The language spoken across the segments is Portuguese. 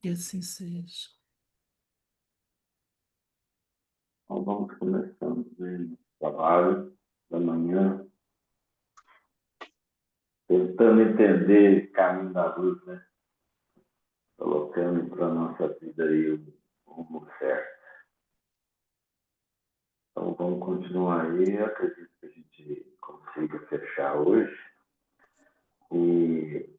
Que assim seja. Então, vamos começando o trabalho da manhã, tentando entender o caminho da luz, né? Colocando para a nossa vida aí o rumo certo. Então, vamos continuar aí. Eu acredito que a gente consiga fechar hoje. E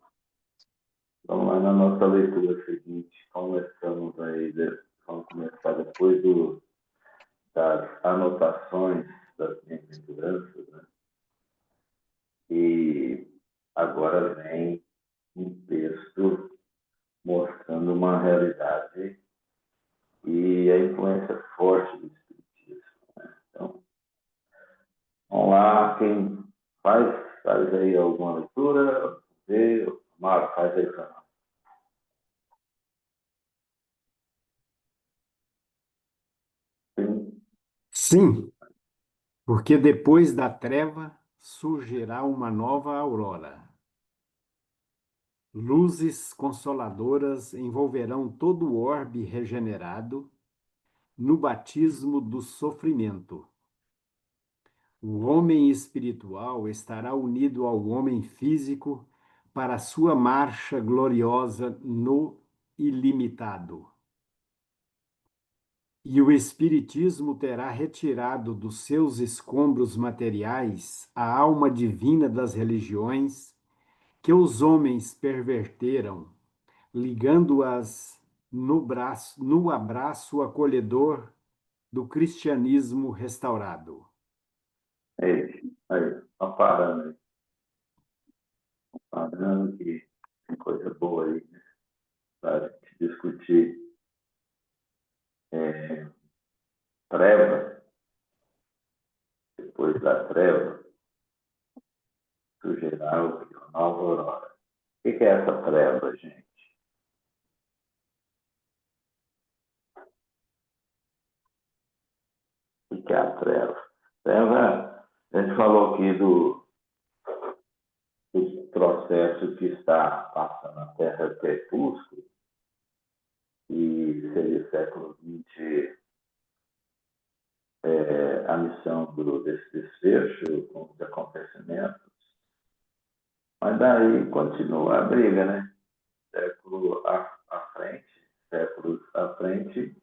vamos lá na nossa leitura seguinte. Vamos começar depois das anotações das bem-aventuranças, né? E agora vem um texto mostrando uma realidade e a influência forte do Espiritismo, né? Então, vamos lá, quem faz aí alguma leitura? Mário, faz aí para nós. Sim. Sim, porque depois da treva surgirá uma nova aurora. Luzes consoladoras envolverão todo o orbe regenerado no batismo do sofrimento. O homem espiritual estará unido ao homem físico para sua marcha gloriosa no ilimitado. E o Espiritismo terá retirado dos seus escombros materiais a alma divina das religiões que os homens perverteram, ligando-as no abraço acolhedor do cristianismo restaurado. Aí, tá parando aí. Parando que tem coisa boa aí, né? Para gente discutir treva, depois da treva, surgirá uma nova aurora. O que é essa treva, gente? O que é a treva? Treva, a gente falou aqui do processo que está passando na Terra crepúsculo, e seria século XX a missão desse desfecho com os acontecimentos. Mas daí continua a briga, né? Séculos à frente,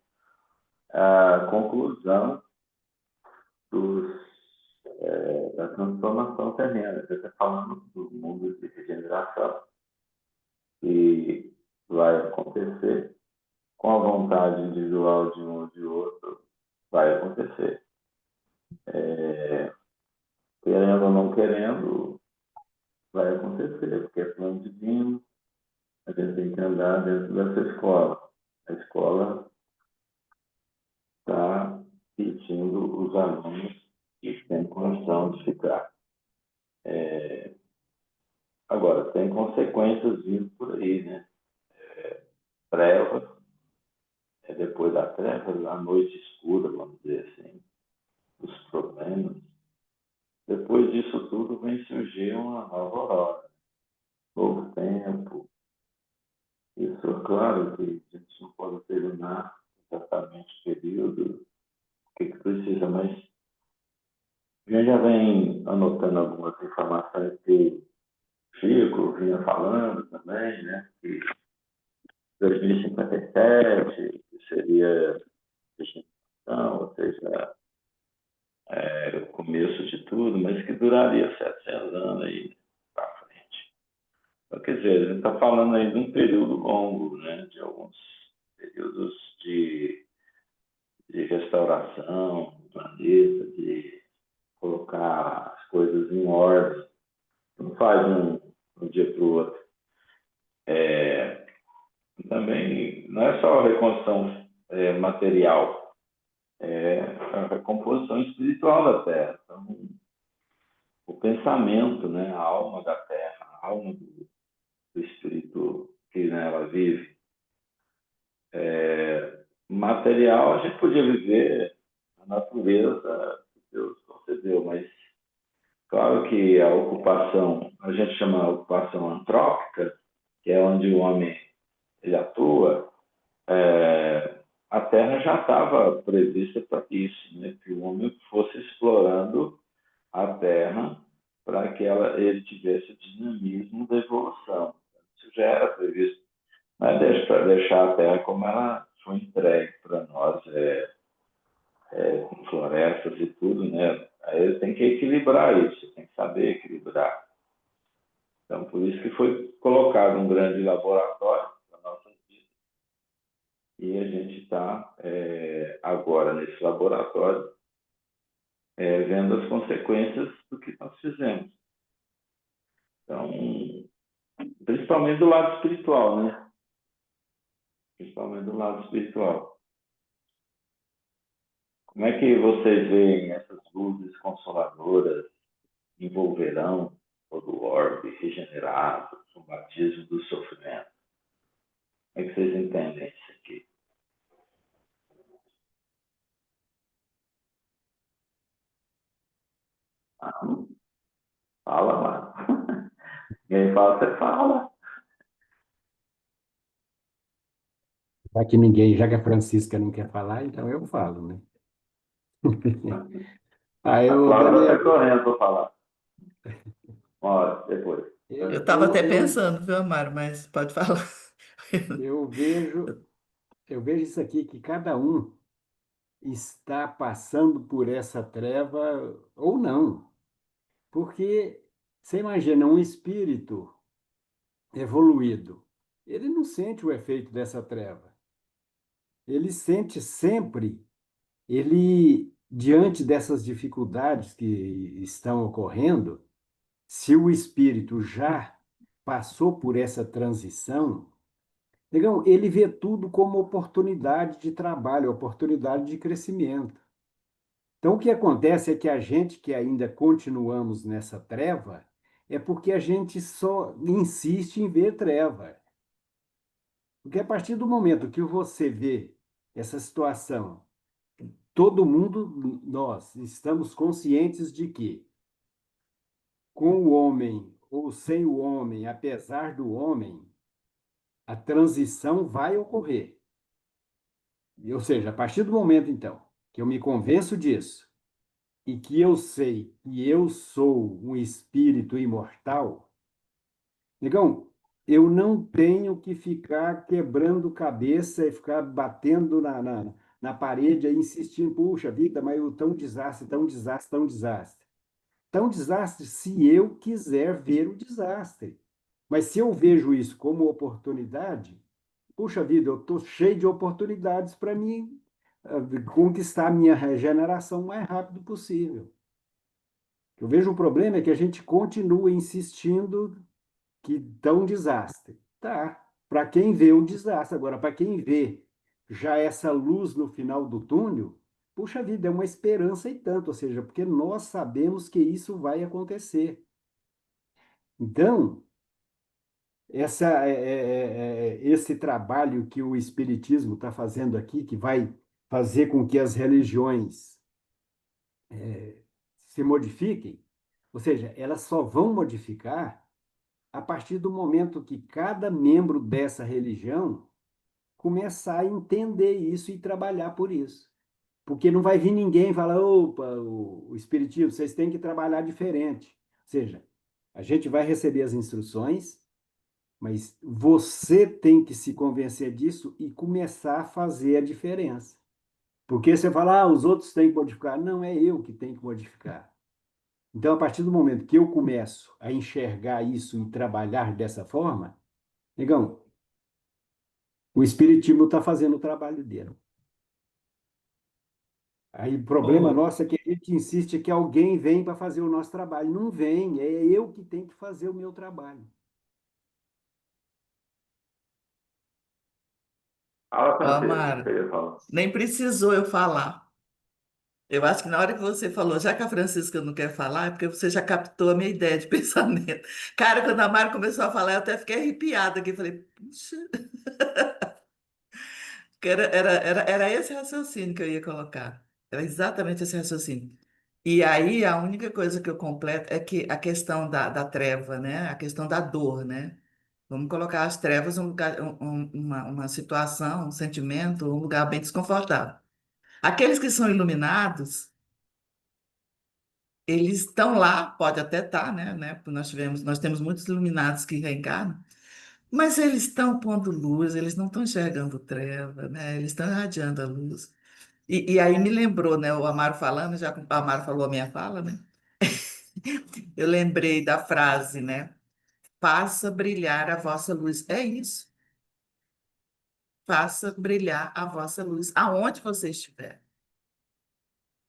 a conclusão da transformação terrena. Você está falando do mundo de regeneração, que vai acontecer com a vontade individual de um ou de outro, vai acontecer. Querendo ou não querendo, vai acontecer, porque é plano divino, a gente tem que andar dentro dessa escola. A escola está pedindo os alunos que têm condição de ficar. Agora, tem consequências vindo por aí, né? Trevas, depois da treva, a noite escura, vamos dizer assim, os problemas. Depois disso tudo vem surgir uma nova aurora, novo tempo. Isso, é claro que a gente não pode determinar exatamente o período, o que precisa, mas a gente já vem anotando algumas informações que o Chico vinha falando também, né? Que 2057 seria a ou seja, o começo de tudo, mas que duraria 700 anos aí para frente. Então, quer dizer, a gente está falando aí de um período longo, né? De alguns períodos de restauração do planeta, de colocar as coisas em ordem. Não faz um dia para o outro. Também não é só a reconstrução material, é a recomposição espiritual da Terra. Então, o pensamento, né, a alma da Terra, a alma do espírito que nela vive. Material, a gente podia viver a natureza que Deus concedeu, mas claro que a ocupação, a gente chama de ocupação antrópica, que é onde o homem ele atua, já estava prevista para isso, né? Que o homem fosse explorando a Terra para que ele tivesse o dinamismo da evolução. Isso já era previsto. Não é para deixar a Terra como ela foi entregue para nós, com florestas e tudo, né? Aí ele tem que equilibrar isso, tem que saber equilibrar. Então, por isso que foi colocado um grande laboratório para a nossa vida. E a gente está, agora, nesse laboratório, vendo as consequências do que nós fizemos. Então, principalmente do lado espiritual, né? Principalmente do lado espiritual. Como é que vocês veem essas luzes consoladoras envolverão todo o orbe regenerado, o batismo do sofrimento? Como é que vocês entendem isso aqui? Ah, fala, mano. Ninguém fala, você fala. Já que a Francisca não quer falar, então eu falo, né? Aí, A eu, Cláudia Daniel, está correndo para falar. Uma hora depois. Eu eu, estava eu, até eu, pensando, viu, Amaro, mas pode falar. eu vejo, eu vejo isso aqui, que cada um está passando por essa treva ou não. Porque você imagina um espírito evoluído, ele não sente o efeito dessa treva. Ele sente sempre, ele, diante dessas dificuldades que estão ocorrendo, se o espírito já passou por essa transição, negão, ele vê tudo como oportunidade de trabalho, oportunidade de crescimento. Então, o que acontece é que a gente que ainda continuamos nessa treva é porque a gente só insiste em ver treva. Porque a partir do momento que você vê essa situação, todo mundo, nós estamos conscientes de que, com o homem ou sem o homem, apesar do homem, a transição vai ocorrer. Ou seja, a partir do momento, então, que eu me convenço disso e que eu sei que eu sou um espírito imortal, negão, eu não tenho que ficar quebrando cabeça e ficar batendo na parede e insistindo, puxa vida, mas eu tão desastre, tão desastre, tão desastre. Tão desastre se eu quiser ver o desastre. Mas se eu vejo isso como oportunidade, puxa vida, eu estou cheio de oportunidades para mim conquistar a minha regeneração o mais rápido possível. Eu vejo o problema é que a gente continua insistindo que dá um desastre. Tá, para quem vê o desastre. Agora, para quem vê já essa luz no final do túnel, puxa vida, é uma esperança e tanto, ou seja, porque nós sabemos que isso vai acontecer. Então, esse trabalho que o Espiritismo está fazendo aqui, que vai fazer com que as religiões se modifiquem, ou seja, elas só vão modificar a partir do momento que cada membro dessa religião começar a entender isso e trabalhar por isso. Porque não vai vir ninguém e falar, opa, o Espiritismo, vocês têm que trabalhar diferente. Ou seja, a gente vai receber as instruções, mas você tem que se convencer disso e começar a fazer a diferença. Porque você fala, os outros têm que modificar. Não, é eu que tenho que modificar. Então, a partir do momento que eu começo a enxergar isso e trabalhar dessa forma, negão, o Espiritismo está fazendo o trabalho dele. Aí o problema Ô, nosso é que a gente insiste que alguém vem para fazer o nosso trabalho. Não vem, é eu que tenho que fazer o meu trabalho. Fala, ô, Francesco, o que você Amaro, ia falar? nem precisou eu falar. Eu acho que na hora que você falou, já que a Francisca não quer falar, é porque você já captou a minha ideia de pensamento. Cara, quando a Amaro começou a falar, eu até fiquei arrepiada aqui. Falei, puxa, que era esse raciocínio que eu ia colocar. Era exatamente esse raciocínio. E aí, a única coisa que eu completo é que a questão da treva, né? A questão da dor, né? Vamos colocar as trevas em um lugar, uma situação, um sentimento, um lugar bem desconfortável. Aqueles que são iluminados, eles estão lá, pode até estar, né? Porque nós temos muitos iluminados que reencarnam, mas eles estão pondo luz, eles não estão enxergando treva, né? Eles estão irradiando a luz. E aí me lembrou, né? O Amaro falando, já que o Amaro falou a minha fala, né? Eu lembrei da frase, né? Faça brilhar a vossa luz. É isso. Faça brilhar a vossa luz aonde você estiver.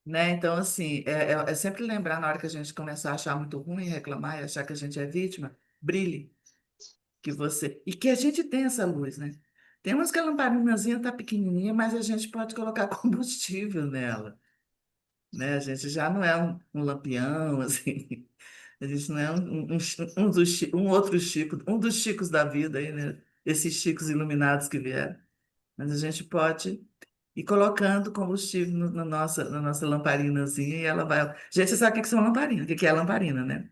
Né? Então, assim, é sempre lembrar na hora que a gente começar a achar muito ruim, reclamar e achar que a gente é vítima, brilhe, que você. E que a gente tem essa luz, né? Tem umas que a lamparinazinha tá pequenininha, mas a gente pode colocar combustível nela, né? A gente já não é um lampião, assim. A gente não é um outro Chico, um dos Chicos da vida aí, né? Esses Chicos iluminados que vieram. Mas a gente pode ir colocando combustível na nossa lamparinazinha e ela vai. Gente, você sabe o que que são lamparina? O que que é lamparina, né?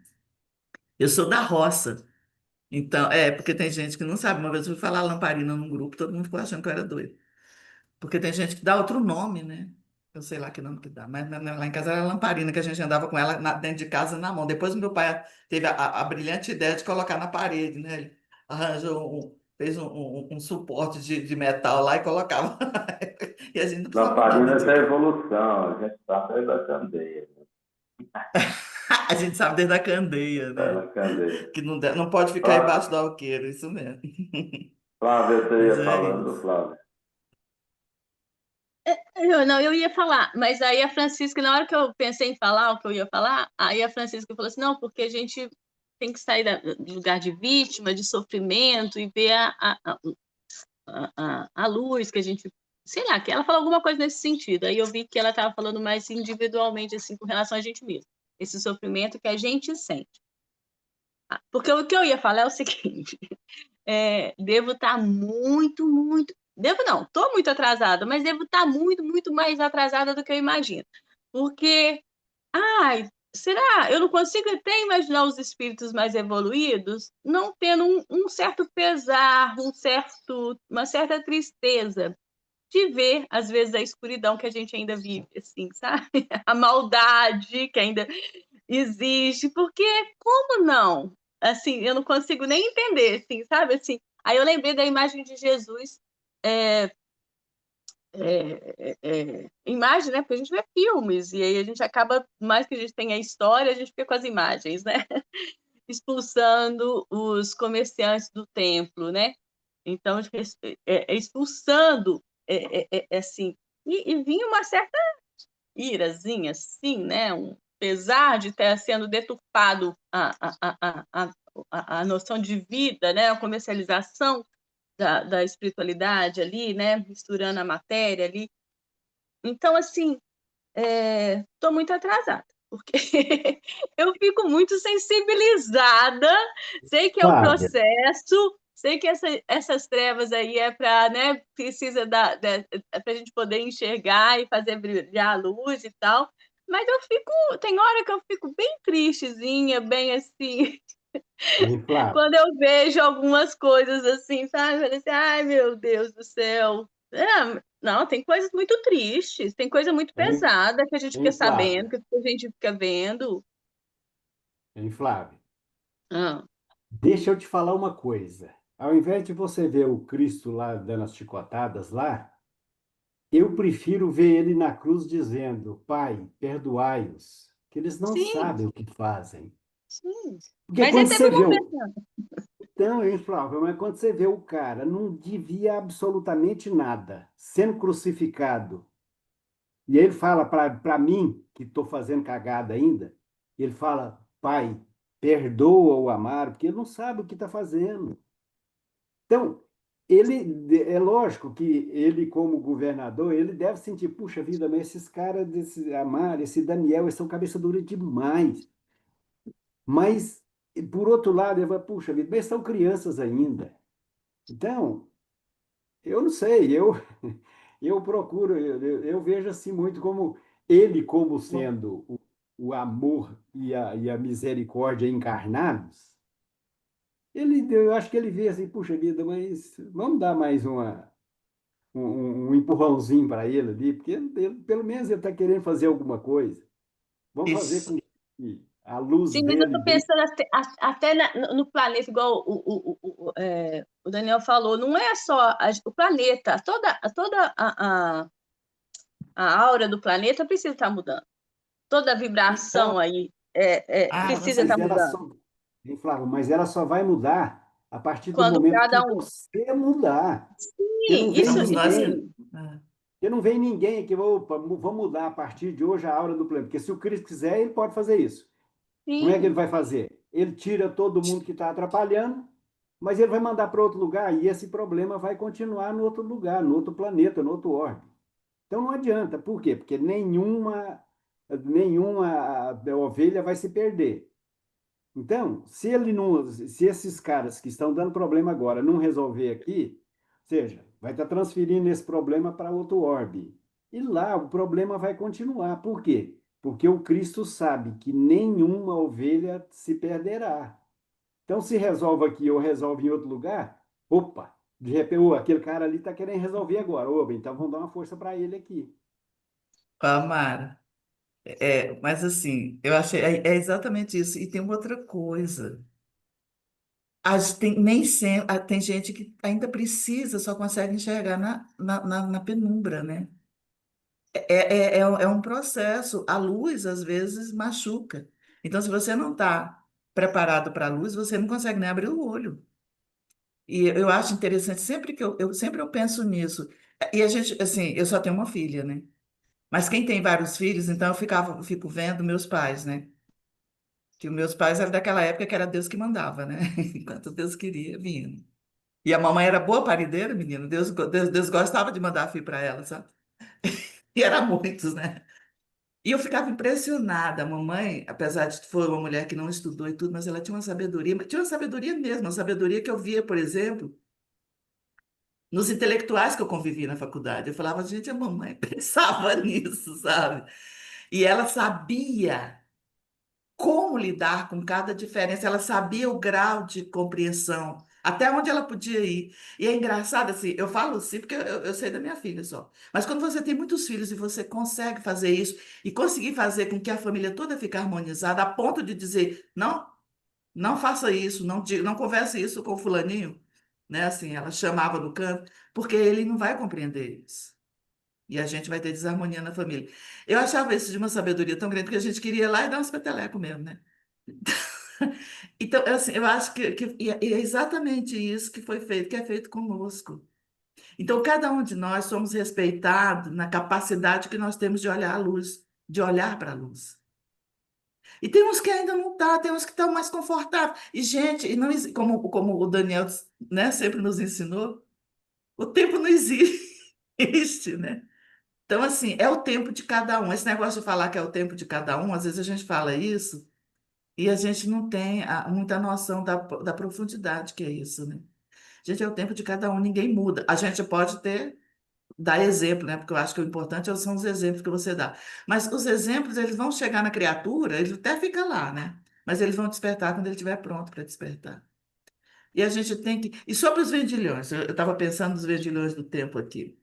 Eu sou da roça. Então, porque tem gente que não sabe. Uma vez eu fui falar lamparina num grupo, todo mundo ficou achando que eu era doido. Porque tem gente que dá outro nome, né? Eu sei lá que nome que dá. Mas lá em casa era lamparina, que a gente andava com ela dentro de casa na mão. Depois meu pai teve a brilhante ideia de colocar na parede, né? Ele fez um suporte de metal lá e colocava. E a gente não precisava andar Lamparina dentro é da de casa. evolução, a gente está até da candeia, né? A gente sabe desde a candeia, Tá né? na candeia. Que não pode ficar embaixo do alqueire, isso mesmo. Flávia, você Mas ia é falando, isso. Flávia. Não, eu ia falar, mas aí a Francisca, na hora que eu pensei em falar o que eu ia falar, aí a Francisca falou assim, não, porque a gente tem que sair do lugar de vítima, de sofrimento e ver a luz que a gente, sei lá, que ela falou alguma coisa nesse sentido. Aí eu vi que ela estava falando mais individualmente, assim, com relação a gente mesmo, esse sofrimento que a gente sente. Porque o que eu ia falar é o seguinte, devo estar muito, muito. Devo não, estou muito atrasada, mas devo estar muito, muito mais atrasada do que eu imagino. Porque, ai, será? Eu não consigo até imaginar os espíritos mais evoluídos não tendo um certo pesar, uma certa tristeza de ver, às vezes, a escuridão que a gente ainda vive, assim, sabe? A maldade que ainda existe, porque como não? Assim, eu não consigo nem entender, assim, sabe? Assim, aí eu lembrei da imagem de Jesus, é, imagem, né? Porque a gente vê filmes, e aí a gente acaba, mais que a gente tenha a história, a gente fica com as imagens, né? Expulsando os comerciantes do templo, né? Então, expulsando, assim, e vinha uma certa irazinha, assim, né? Pesar de estar sendo deturpado a noção de vida, né? A comercialização da espiritualidade ali, né? Misturando a matéria ali. Então, assim, estou muito atrasada, porque eu fico muito sensibilizada, sei que é o Flávia, processo, sei que essas trevas aí para, né, precisa para a gente poder enxergar e fazer brilhar a luz e tal, mas tem hora que eu fico bem tristezinha, bem assim, hein, Flávia, quando eu vejo algumas coisas assim, sabe? Eu falei assim, ai meu Deus do céu. Não, tem coisas muito tristes, tem coisa muito hein, pesada que a gente fica hein, sabendo, Flávia, que a gente fica vendo. hein, Flávia. Ah, Deixa eu te falar uma coisa. Ao invés de você ver o Cristo lá dando as chicotadas lá, eu prefiro ver ele na cruz dizendo: Pai, perdoai-os, que eles não sim, sabem o que fazem. sim. Porque Mas ele quando teve você um vê momento. o. Então, hein, Flávio, mas quando você vê o cara não devia absolutamente nada, sendo crucificado, e ele fala para mim, que estou fazendo cagada ainda, ele fala: Pai, perdoa o Amaro, porque ele não sabe o que está fazendo. Então, é lógico que ele, como governador, ele deve sentir, puxa vida, mas esses caras desse Amar, esse Daniel, eles são cabeça dura demais. Mas, por outro lado, ele vai, puxa vida, mas são crianças ainda. Então, eu não sei, eu procuro, eu vejo assim muito como ele como sendo o amor e a misericórdia encarnados. Eu acho que ele vê assim, puxa vida, mas vamos dar mais um empurrãozinho para ele ali, porque pelo menos ele está querendo fazer alguma coisa. Vamos fazer Isso. com que a luz Sim, mas eu dele estou brilhe. pensando até no planeta, igual o Daniel falou, não é só o planeta, toda a aura do planeta precisa estar mudando. Toda a Então, vibração aí Ah, com precisa estar mas ela certeza. mudando. só, hein, Flávio, mas ela só vai mudar a partir do Quando momento que cada um. você mudar. Porque não Sim, vem isso. Somos nós que. ninguém, Ah, porque não vem ninguém que opa, vamos mudar a partir de hoje a aura do planeta. Porque se o Cristo quiser, ele pode fazer isso. Como é que ele Sim. vai fazer? Ele tira todo mundo que está atrapalhando, mas ele vai mandar para outro lugar e esse problema vai continuar no outro lugar, no outro planeta, no outro orbe. Então não adianta. Por quê? Porque nenhuma ovelha vai se perder. Então, se esses caras que estão dando problema agora não resolver aqui, ou seja, vai estar transferindo esse problema para outro orbe. E lá o problema vai continuar. Por quê? Porque o Cristo sabe que nenhuma ovelha se perderá. Então, se resolve aqui ou resolve em outro lugar, opa, de repente, aquele cara ali está querendo resolver agora. Opa, então vamos dar uma força para ele aqui. Amara. Mas assim, eu achei. É exatamente isso. E tem uma outra coisa. Nem sempre, tem gente que ainda precisa, só consegue enxergar na penumbra, né? É um processo. A luz, às vezes, machuca. Então, se você não está preparado para a luz, você não consegue nem abrir o olho. E eu acho interessante, sempre que sempre eu penso nisso. E a gente, assim, eu só tenho uma filha, né? Mas quem tem vários filhos, então fico vendo meus pais, né? Que os meus pais eram daquela época que era Deus que mandava, né? Enquanto Deus queria, vinha. E a mamãe era boa parideira, menino. Deus gostava de mandar filho para ela, sabe? E era muitos, né? E eu ficava impressionada. A mamãe, apesar de ser uma mulher que não estudou e tudo, mas ela tinha uma sabedoria, mas tinha uma sabedoria mesmo, uma sabedoria que eu via, por exemplo, nos intelectuais que eu convivi na faculdade. Eu falava, gente, a mamãe pensava nisso, sabe? E ela sabia como lidar com cada diferença, ela sabia o grau de compreensão, até onde ela podia ir. E é engraçado, assim, eu falo assim porque eu sei da minha filha só. Mas quando você tem muitos filhos e você consegue fazer isso, e conseguir fazer com que a família toda fique harmonizada, a ponto de dizer, não, não faça isso, não converse isso com o fulaninho, né? Assim, ela chamava no canto, porque ele não vai compreender isso. E a gente vai ter desarmonia na família. Eu achava isso de uma sabedoria tão grande que a gente queria ir lá e dar uns peteleco mesmo, né? Então, assim, eu acho que é exatamente isso que foi feito, que é feito conosco. Então, cada um de nós somos respeitados na capacidade que nós temos de olhar a luz, de olhar para a luz. E tem uns que ainda não tá, tem uns que estão mais confortáveis. E, gente, e não, como o Daniel, né, sempre nos ensinou, o tempo não existe, né? Então, assim, é o tempo de cada um. Esse negócio de falar que é o tempo de cada um, às vezes a gente fala isso e a gente não tem muita noção da profundidade que é isso, né? Gente, é o tempo de cada um, ninguém muda. A gente pode dar exemplo, né? Porque eu acho que o importante são os exemplos que você dá. Mas os exemplos, eles vão chegar na criatura, ele até fica lá, né? Mas eles vão despertar quando ele estiver pronto para despertar. E a gente tem que. E sobre os vendilhões, eu estava pensando nos vendilhões do tempo aqui.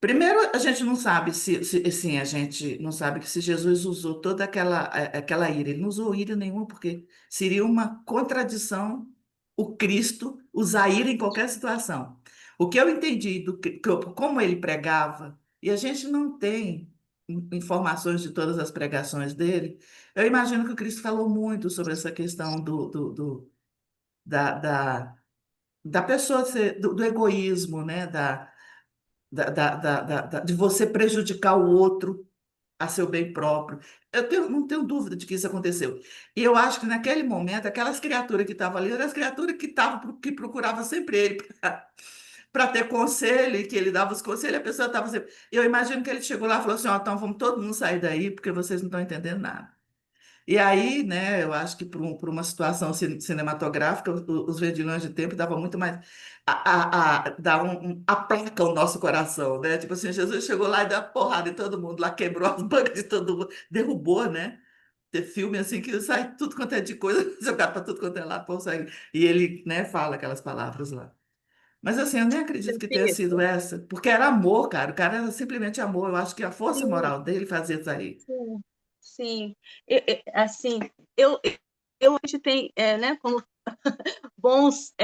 Primeiro, a gente não sabe sim, a gente não sabe que se Jesus usou toda aquela ira. Ele não usou ira nenhuma, porque seria uma contradição o Cristo usar ira em qualquer situação. O que eu entendi como ele pregava, e a gente não tem informações de todas as pregações dele, eu imagino que o Cristo falou muito sobre essa questão da, da, da pessoa do egoísmo, né? De você prejudicar o outro a seu bem próprio. Não tenho dúvida de que isso aconteceu. E eu acho que naquele momento, aquelas criaturas que estavam ali, eram as criaturas que procuravam sempre ele para ter conselho, e que ele dava os conselhos, a pessoa estava sempre. Eu imagino que ele chegou lá e falou assim: ó, então vamos todo mundo sair daí, porque vocês não estão entendendo nada. E aí, né, eu acho que por uma situação cinematográfica, os Verdilhões de Tempo davam muito mais. Dá aplaca o nosso coração, né? Tipo assim, Jesus chegou lá e deu uma porrada em todo mundo, lá quebrou as bancas de todo mundo, derrubou, né? Ter filme assim que sai tudo quanto é de coisa, jogado para tudo quanto é lado, consegue. E ele, né, fala aquelas palavras lá. Mas assim, eu nem acredito que tenha sido essa, porque era amor, cara. O cara era simplesmente amor. Eu acho que a força Sim, moral dele fazia isso aí. sim, sim. Assim, a gente tem, né, como bons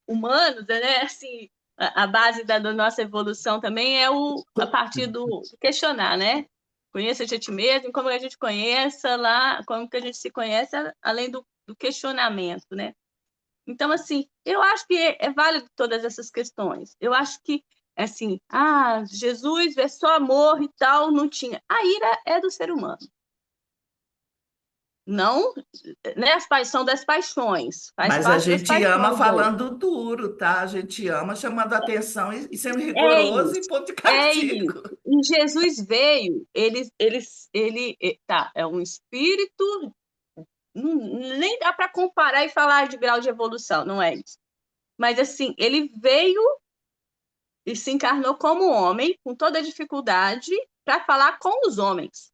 humanos, né, assim, a base da nossa evolução também é a partir do questionar, né? Conheça-te a ti mesmo, como a gente conheça lá, como que a gente se conhece, além do questionamento, né? Então, assim, eu acho que é válido todas essas questões. Eu acho que, assim, Jesus é só amor e tal, não tinha. A ira é do ser humano. Não, né? São das paixões, faz Mas a parte das gente ama paixões aí. falando duro, tá? A gente ama chamando atenção e sendo É rigoroso e isso, ponto de é isso. castigo. E Jesus veio, tá, é um espírito, nem dá para comparar e falar de grau de evolução, não é isso. Mas assim, ele veio e se encarnou como homem, com toda a dificuldade, para falar com os homens.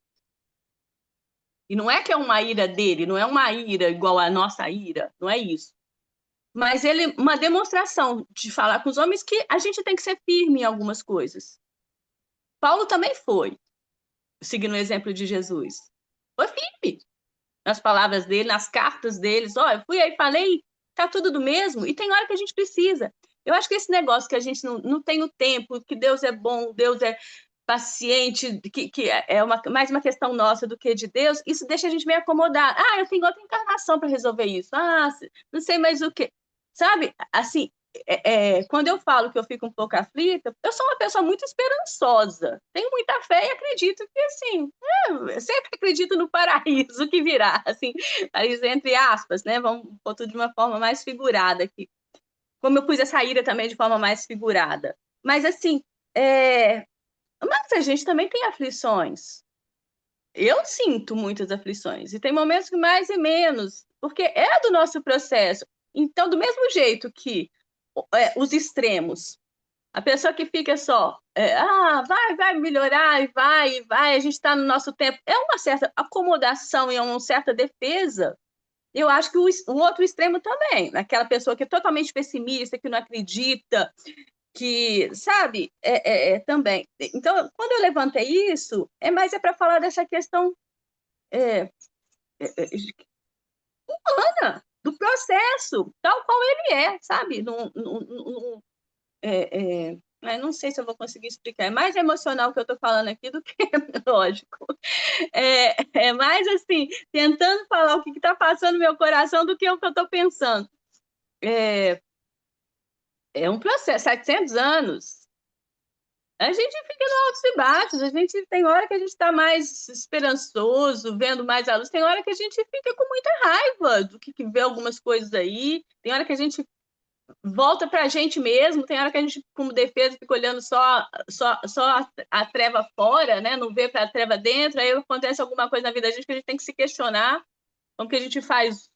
E não é que é uma ira dele, não é uma ira igual a nossa ira, não é isso. Mas ele, uma demonstração de falar com os homens que a gente tem que ser firme em algumas coisas. Paulo também foi, seguindo o exemplo de Jesus. Foi firme nas palavras dele, nas cartas deles. Ó, eu fui aí, falei, tá tudo do mesmo, e tem hora que a gente precisa. Eu acho que esse negócio que a gente não tem o tempo, que Deus é bom, Deus é paciente, que é mais uma questão nossa do que de Deus, isso deixa a gente meio acomodado. Eu tenho outra encarnação para resolver isso. Não sei mais o quê. Sabe, assim, quando eu falo que eu fico um pouco aflita, eu sou uma pessoa muito esperançosa. Tenho muita fé e acredito que, assim, eu sempre acredito no paraíso que virá, assim, paraíso entre aspas, né? Vamos pôr tudo de uma forma mais figurada aqui. Como eu pus essa ira também de forma mais figurada. Mas, assim, mas a gente também tem aflições. Eu sinto muitas aflições. E tem momentos que mais e menos, porque é do nosso processo. Então, do mesmo jeito que os extremos, a pessoa que fica só, vai melhorar, e vai, a gente está no nosso tempo, é uma certa acomodação e uma certa defesa. Eu acho que o outro extremo também, aquela pessoa que é totalmente pessimista, que não acredita, que, sabe, também. Então, quando eu levantei isso, é para falar dessa questão é, é, do processo, tal qual ele é, sabe? Não sei se eu vou conseguir explicar. É mais emocional que eu estou falando aqui do que lógico. É mais assim, tentando falar o que está passando no meu coração do que o que eu estou pensando. É um processo, 700 anos. A gente fica no altos e baixos, a gente tem hora que a gente está mais esperançoso, vendo mais a luz, tem hora que a gente fica com muita raiva do que vê algumas coisas aí, tem hora que a gente volta para a gente mesmo, tem hora que a gente, como defesa, fica olhando só a treva fora, né? Não vê para a treva dentro, aí acontece alguma coisa na vida da gente que a gente tem que se questionar, como que a gente faz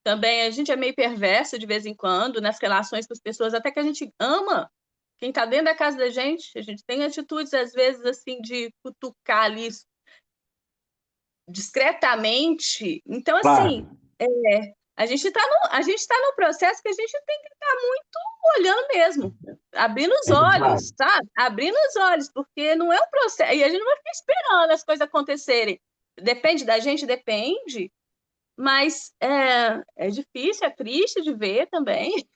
também, a gente é meio perverso de vez em quando nas relações com as pessoas, até que a gente ama quem está dentro da casa da gente, a gente tem atitudes, às vezes, assim, de cutucar ali discretamente. Então, assim, Flávio, a gente tá no processo que a gente tem que estar muito olhando mesmo, abrindo os Flávio, olhos, sabe? Abrindo os olhos, porque não é um processo, e a gente não vai ficar esperando as coisas acontecerem. Depende da gente, depende, mas é difícil, é triste de ver também.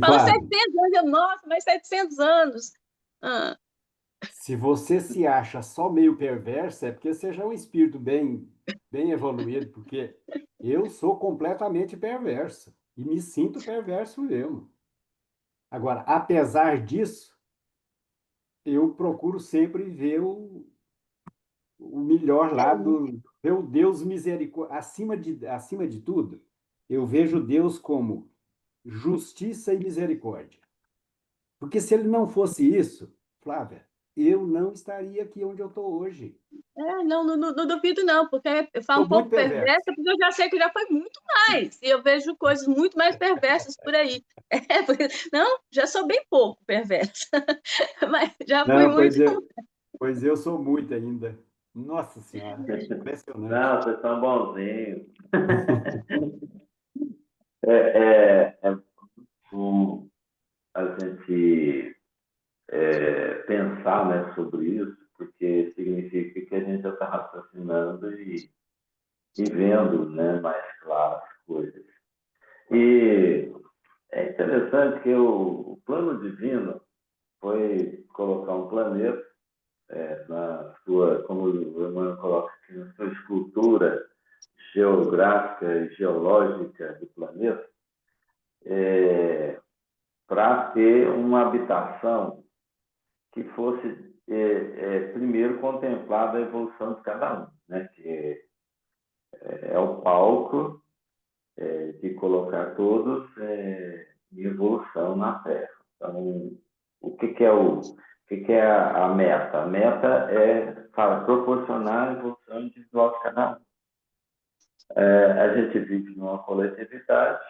Fala Flávio, 700 anos, nossa, mas 700 anos. Ah, se você se acha só meio perverso, é porque você já é um espírito bem evoluído, porque eu sou completamente perverso e me sinto perverso mesmo. Agora, apesar disso, eu procuro sempre ver o melhor lado, ver o Deus misericórdia. Acima de tudo, eu vejo Deus como justiça e misericórdia. Porque se ele não fosse isso, Flávia, eu não estaria aqui onde eu estou hoje. não duvido, não, porque eu falo Estou um muito pouco perverso. perversa, porque eu já sei que já foi muito mais, e eu vejo coisas muito mais perversas por aí. Não, já sou bem pouco perversa, mas já fui Não, muito. pois eu sou muito ainda. Nossa Senhora, impressionante. Não, vocês são bonzinhos. É, é, é, o- a gente pensar, né, sobre isso, porque significa que a gente já está raciocinando e vendo, né, mais claras as coisas. E é interessante que o plano divino foi colocar um planeta na sua, como o Emmanuel coloca aqui, na sua escultura geográfica e geológica do planeta, para ter uma habitação que fosse, primeiro, contemplada a evolução de cada um, né? Que é o palco de colocar todos em evolução na Terra. Então, o que é a meta? A meta é proporcionar a evolução individual de cada um. A gente vive numa coletividade,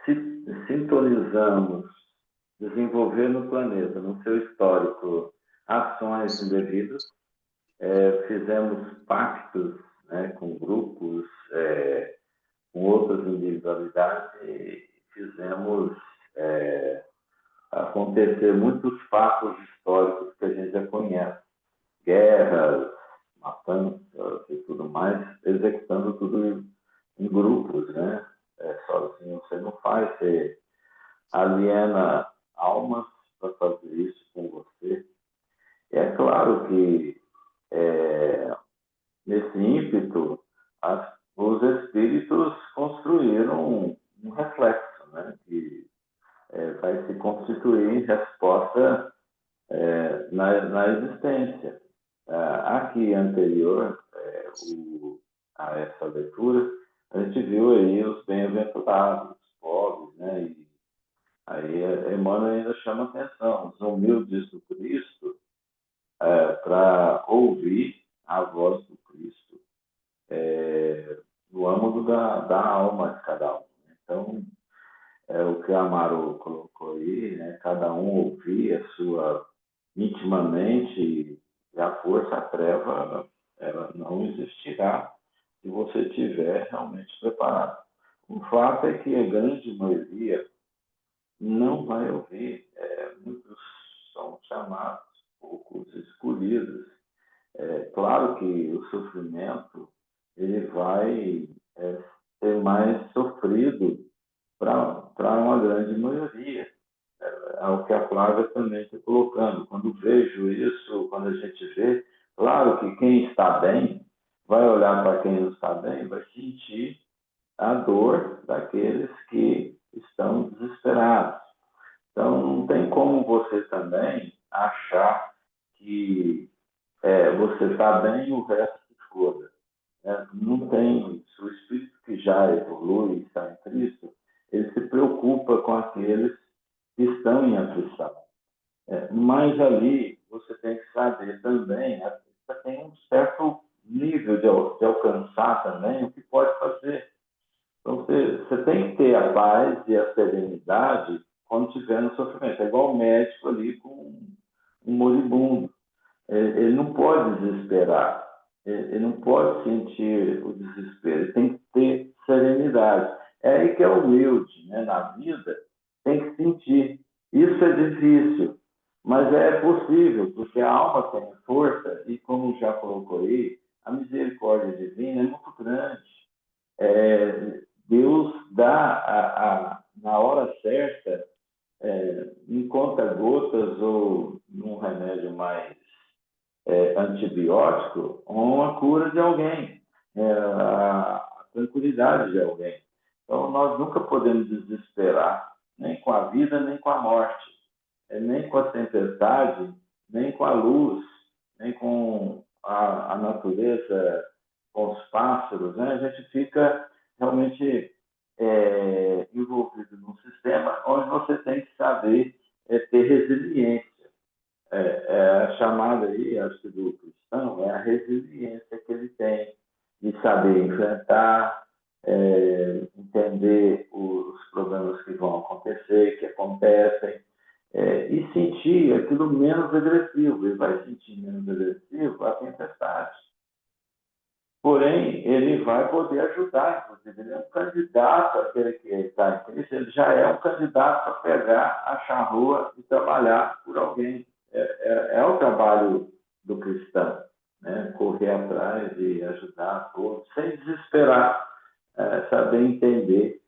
se sintonizamos, desenvolver no planeta, no seu histórico, ações indevidas, fizemos pactos, né, com grupos, com outras individualidades, e fizemos acontecer muitos fatos históricos que a gente já conhece. Guerras, matanças e tudo mais, executando tudo em grupos, né? Sozinho você não faz, você aliena almas para fazer isso com você. E é claro que, nesse ímpeto, os espíritos construíram um reflexo, né? Que vai se constituir em resposta na existência. Aqui anterior a essa leitura, a gente viu aí os bem-aventurados, os pobres, né? E aí Emmanuel ainda chama atenção, os humildes do Cristo, para ouvir a voz do Cristo no âmago da alma de cada um. Então, o que a Amaro colocou aí, né? Cada um ouvir a sua intimamente, e a força, a treva, ela não existirá se você estiver realmente preparado. O fato é que a grande maioria não vai ouvir. Muitos são chamados, poucos escolhidos. Claro que o sofrimento ele vai ser mais sofrido para uma grande maioria. É o que a Flávia também está colocando. Quando vejo isso, quando a gente vê, claro que quem está bem vai olhar para quem não está bem, vai sentir a dor daqueles que estão desesperados. Então, não tem como você também achar que você está bem e o resto se foda. Não tem isso. O espírito que já evolui, está em Cristo, ele se preocupa com aqueles que estão em aflição. Mas ali você tem que saber também, você tem um certo nível de alcançar também o que pode fazer. Então você tem que ter a paz e a serenidade quando estiver no sofrimento. É igual o médico ali com um moribundo. Ele não pode desesperar, ele não pode sentir o desespero, ele tem que ter serenidade. É aí que é humilde, né? Na vida tem que sentir. Isso é difícil, mas é possível, porque a alma tem força e, como já colocou aí, a misericórdia divina é muito grande. Deus dá na hora certa, em conta-gotas ou num remédio mais antibiótico, uma cura de alguém, a tranquilidade de alguém. Então, nós nunca podemos desesperar, nem com a vida, nem com a morte, nem com a tempestade, nem com a luz, nem com a natureza, com os pássaros, né? A gente fica realmente envolvido num sistema onde você tem que saber ter resiliência. A chamada aí, acho que do cristão, é a resiliência que ele tem de saber enfrentar, entender os problemas que vão acontecer, que acontecem, e sentir aquilo menos agressivo. Ele vai sentir menos agressivo a tempestade. porém, ele vai poder ajudar, inclusive, ele é um candidato, aquele que está em Cristo, ele já é um candidato para pegar, achar a rua e trabalhar por alguém. É o trabalho do cristão, né? Correr atrás e ajudar todos, sem desesperar, saber entender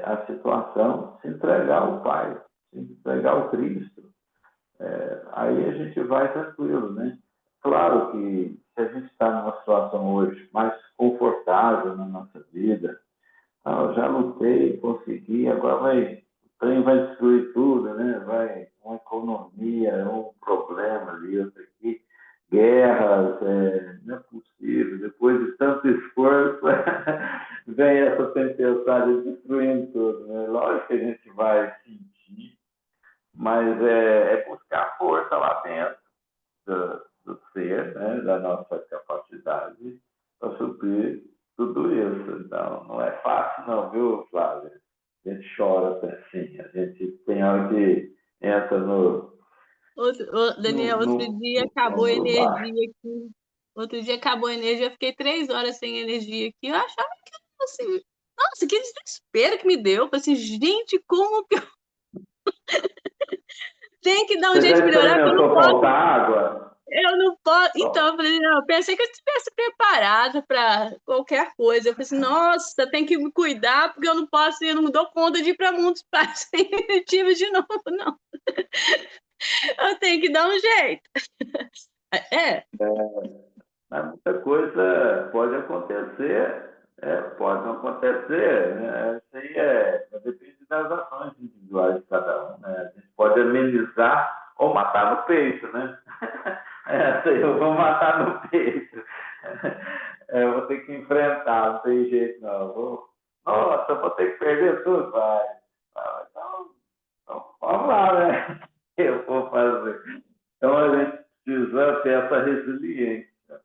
a situação, se entregar ao Pai, se entregar ao Cristo. Aí a gente vai tranquilo, né? Claro que se a gente está numa situação hoje mais confortável na nossa vida, eu já lutei, consegui, agora o trem vai destruir tudo, né? Vai uma economia, um problema ali, outro aqui, guerras, não é possível. Depois de tanto esforço, vem essa tempestade destruindo tudo, né? Lógico que a gente vai sentir, mas buscar força lá dentro do ser, né? Da nossa capacidade para suprir tudo isso. Então, não é fácil não, viu, Flávia? A gente chora assim, a gente tem hora que entra Daniel, outro dia no acabou a fundo baixo. energia aqui. Outro dia acabou a energia, eu fiquei 3 horas sem energia aqui. Eu achava que, assim, nossa, que desespero que me deu. Eu falei assim, gente, como que eu tenho que dar um Você já jeito de melhorar? Porque eu não experimentou posso, faltar água? eu não posso. Então, Bom, eu falei, não, eu pensei que eu estivesse preparada para qualquer coisa. Eu falei assim, nossa, tem que me cuidar, porque eu não posso, eu não dou conta de ir para mundos pais primitivos de novo, não. Eu tenho que dar um jeito. É, mas muita coisa pode não acontecer, né? Isso aí depende das ações individuais de cada um, né? A gente pode amenizar ou matar no peito, né? Eu vou matar no peito. Eu vou ter que enfrentar, não tem jeito não. Nossa, eu vou ter que perder tudo, vai. Então, vamos lá, né? Eu vou fazer. Então a gente precisa ter essa resiliência,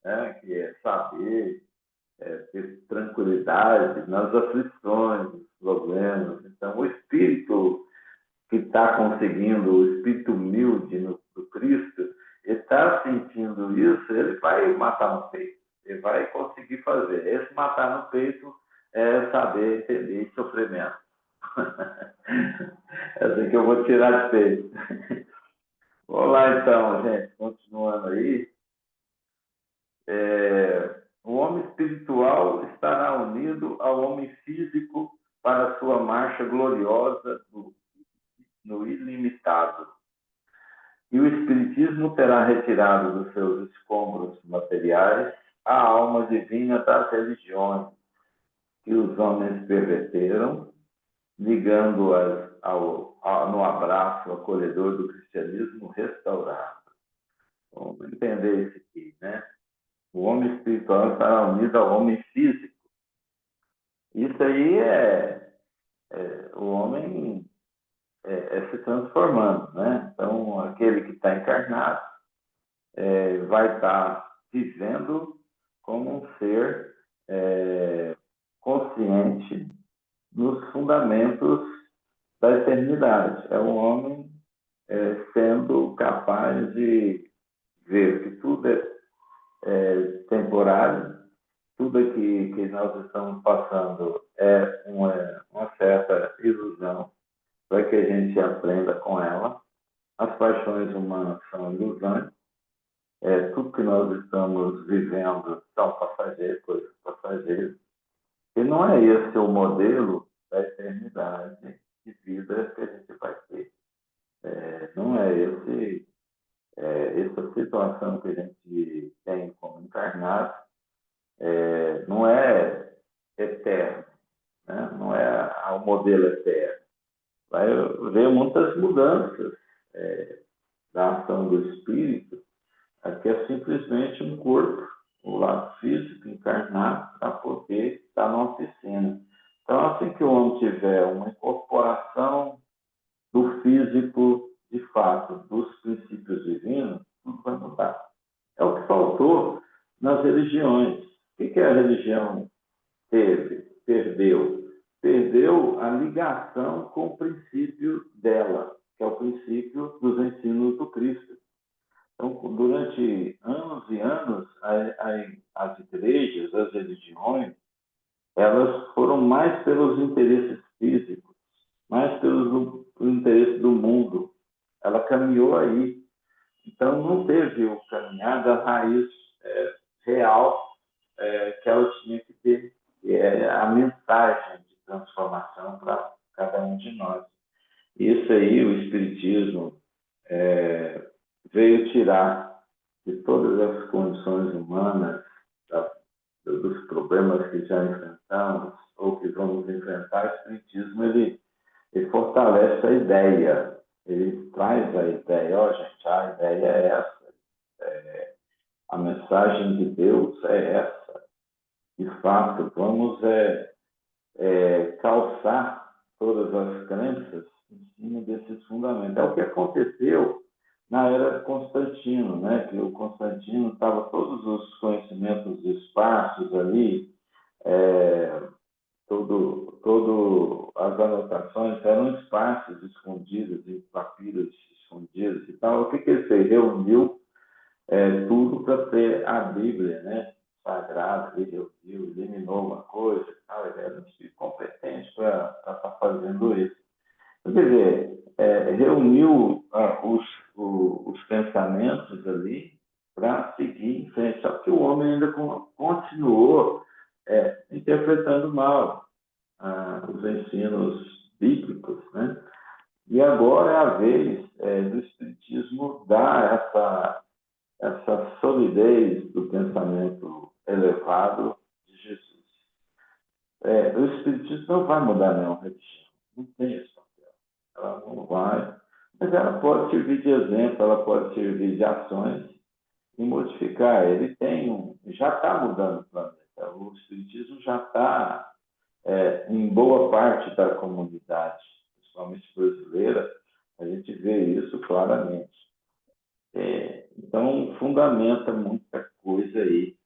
né? Que é saber ter tranquilidade nas aflições, nos problemas. Então, o espírito que está conseguindo, o espírito humilde do Cristo, ele está sentindo isso, ele vai matar no peito, ele vai conseguir fazer. Esse matar no peito é saber entender esse sofrimento. É assim que eu vou tirar de peito. Vamos lá então, gente, continuando aí. O homem espiritual estará unido ao homem físico para sua marcha gloriosa no ilimitado. E o Espiritismo terá retirado dos seus escombros materiais a alma divina das religiões que os homens perverteram, ligando-as no abraço acolhedor do cristianismo restaurado. Vamos entender isso aqui, né? O homem espiritual estará unido ao homem físico. Isso aí o homem se transformando, né? Então, aquele que está encarnado vai estar vivendo como um ser consciente nos fundamentos da eternidade. É um homem sendo capaz de ver que tudo é temporário, tudo aqui que nós estamos passando é uma certa ilusão, para que a gente aprenda com ela. As paixões humanas são ilusões, tudo que nós estamos vivendo são passageiros, coisas passageiras, e não é esse o modelo da eternidade de vida que a gente vai ter. Não é essa situação que a gente tem como encarnado, não é eterno, né? Não é o modelo eterno. Vai haver muitas mudanças da ação do espírito. Aqui é simplesmente um corpo, o lado físico, encarnado, para poder estar na oficina. Então, assim que o homem tiver uma incorporação do físico, de fato, dos princípios divinos, tudo vai mudar. É o que faltou nas religiões. O que a religião perdeu? Perdeu a ligação com o princípio dela, que é o princípio dos ensinos do Cristo. Então, durante anos e anos, as igrejas caminhou aí. Então, não teve o caminhar da raiz real que ela tinha que ter, que é a mensagem de transformação para cada um de nós. Isso aí, o Espiritismo veio tirar de todas as condições humanas, dos problemas que já enfrentamos ou que vamos enfrentar. O Espiritismo ele fortalece a ideia, ele traz a ideia, ó, gente, a ideia é essa, a mensagem de Deus é essa. De fato, vamos calçar todas as crenças em cima desses fundamentos. É o que aconteceu na era de Constantino, né? Que o Constantino estava todos os conhecimentos esparsos ali, todo as anotações eram esparsas, escondidas, em papiros escondidos e tal. O que ele fez? Reuniu tudo para ter a Bíblia, né? Sagrada, ele reuniu, eliminou uma coisa e tal. Ele era um espírito competente para estar fazendo isso. Quer dizer, reuniu os pensamentos ali para seguir em frente. Só que o homem ainda continuou interpretando mal os ensinos bíblicos, né? E agora é a vez do Espiritismo dar essa solidez do pensamento elevado de Jesus. O Espiritismo não vai mudar nenhuma religião, não tem esse papel. Ela não vai, mas ela pode servir de exemplo, ela pode servir de ações e modificar. Ele já está mudando o planeta. O Espiritismo já está em boa parte da comunidade, principalmente brasileira, a gente vê isso claramente. Então, fundamenta muita coisa aí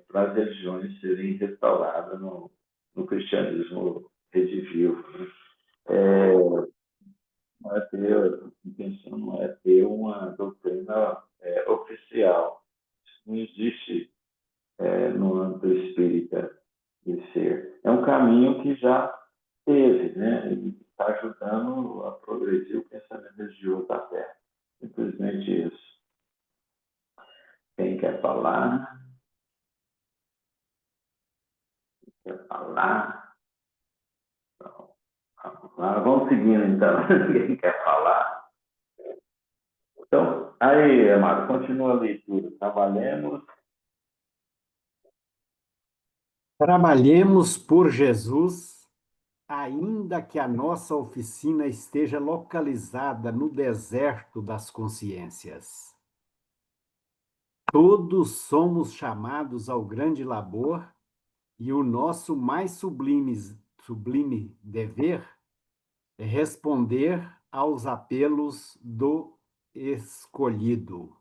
para as religiões serem restauradas no cristianismo redivivo. Né? A intenção não é ter uma doutrina oficial. Isso não existe no âmbito espírita de ser. É um caminho que já teve, né? E está ajudando a progredir o pensamento religioso da Terra. Simplesmente isso. Quem quer falar? Quer falar? Então, vamos lá. Vamos seguindo, então. Quem quer falar? Então, aí, amado, continua a leitura. Trabalhemos. Trabalhemos por Jesus, ainda que a nossa oficina esteja localizada no deserto das consciências. Todos somos chamados ao grande labor e o nosso mais sublime dever é responder aos apelos do escolhido.